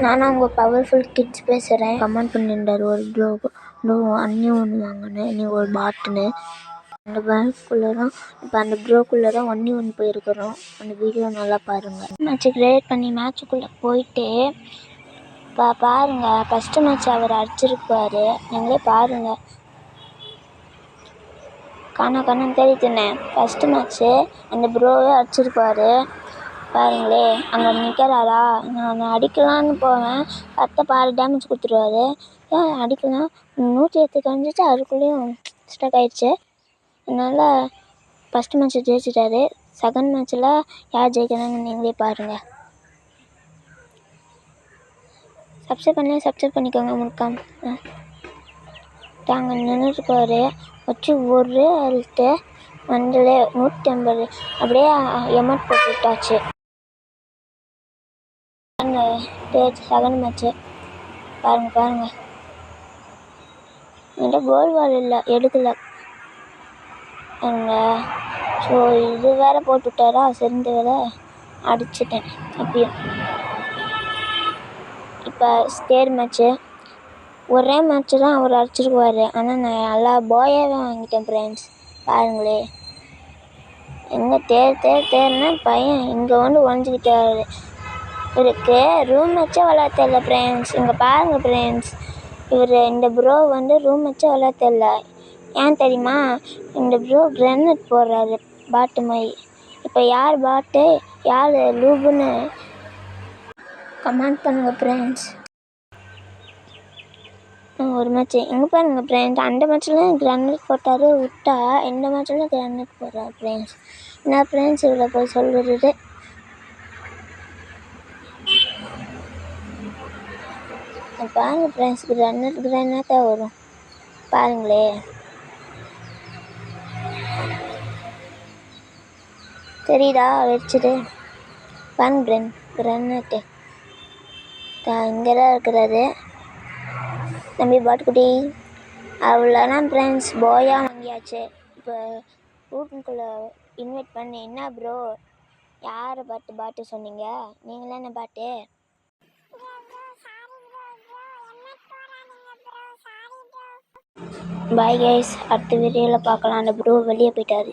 நானும் அவங்க powerful kids பேசுகிறேன். கமெண்ட் பண்ணியிருந்தார் ஒரு ப்ரோ அண்ணி ஒன்று வாங்கினேன், நீ ஒரு பாட்டுன்னு. அந்த பேங்க்குள்ளே தான் இப்போ அந்த ப்ரோக்குள்ளே தான் ஒன்று போயிருக்கிறோம். அந்த வீடியோ நல்லா பாருங்கள். மேட்ச்சு கிரியேட் பண்ணி மேட்ச்சுக்குள்ளே போயிட்டு பாருங்கள். ஃபஸ்ட்டு மேட்ச் அவர் அடிச்சிருப்பார், நீங்களே பாருங்கள். காணான்னு தேடித்தேனேன். ஃபஸ்ட்டு மேட்ச்சு அந்த ப்ரோவே அடிச்சிருப்பார் பாருங்களே. அங்கே நிற்கிறாரா, நான் அடிக்கலான்னு போவேன், 10 டேமேஜ் கொடுத்துருவாரு. ஏன் அடிக்கலாம், 108 கழிஞ்சிச்சு, அதுக்குள்ளேயும் ஸ்டக் ஆகிடுச்சு. அதனால் ஃபஸ்ட்டு மேட்ச்சு ஜெயிச்சிட்டாரு. செகண்ட் மேட்ச்சில் யார் ஜெயிக்கிறாங்கன்னு நீங்களே பாருங்கள். சப்ஸ்கிரைப் பண்ணிக்கோங்க முழுக்காம. தாங்க நின்றுருக்காரு வச்சு ஒரு அழுத்து வண்டில் 150 அப்படியே எமௌண்ட் போட்டு விட்டாச்சு. செகண்ட் மேட்ச்சு பாருங்கள். என்கிட்ட கோல் வால் இல்லை, எடுக்கலை பாருங்க. ஸோ இது வேறு போட்டு விட்டாரா, சேர்ந்து வேற அடிச்சிட்டேன் அப்பயும். இப்போ தேர்ட் மேட்ச்சு ஒரே மேட்ச்சு தான் அவர் அடிச்சிருக்குவார், ஆனால் நான் நல்லா போயாகவே வாங்கிட்டேன் ஃப்ரெண்ட்ஸ். பாருங்களே, எங்கே தேர்னா பையன் இங்கே வந்து ஒழிஞ்சிக்கிட்டாரு. இவருக்கு ரூம் மேட்சே விளையாட தெரியல ஃப்ரெண்ட்ஸ். இங்கே பாருங்கள் ஃப்ரெண்ட்ஸ், இந்த ப்ரோ வந்து ரூம் மேட்சே விளையாட தெரியல. ஏன் தெரியுமா, இந்த ப்ரோ கிரனேட் போடுறாரு பாட்டு மாதிரி. இப்போ யார் பாட்டு யார் லூபுன்னு கமெண்ட் பண்ணுங்கள் ஃப்ரெண்ட்ஸ். ஒரு மேட்ச்சு எங்கே பாருங்கள் ஃப்ரெண்ட்ஸ், அந்த மேட்ச்லாம் கிரனேட் போட்டார் விட்டா, இந்த மேட்ச்லாம் கிரனேட் போடுறாரு ஃப்ரெண்ட்ஸ். என்ன ஃப்ரெண்ட்ஸ் இவ்வளோ போய் சொல்கிறது. பாருங்கள் ஃப்ரெண்ட்ஸ், கிரனேட்டாக வரும் பாருங்களே. தெரியுதா வச்சுட்டு பாருங்க கிரனேட்டு இங்கே தான் இருக்கிறாரு தம்பி பாட்டுக்குட்டி. அவ்வளோதான் ஃப்ரெண்ட்ஸ், போயாக வாங்கியாச்சு. இப்போ ரூட்டுக்குள்ளே இன்வைட் பண்ணி, என்ன ப்ரோ யாரை பாட்டு சொன்னீங்க, நீங்களே என்ன பாட்டு? பாய் கைஸ், அடுத்த வீடியோவில் பார்க்கலாம். அந்த ப்ரோ வெளியே போயிட்டாரு.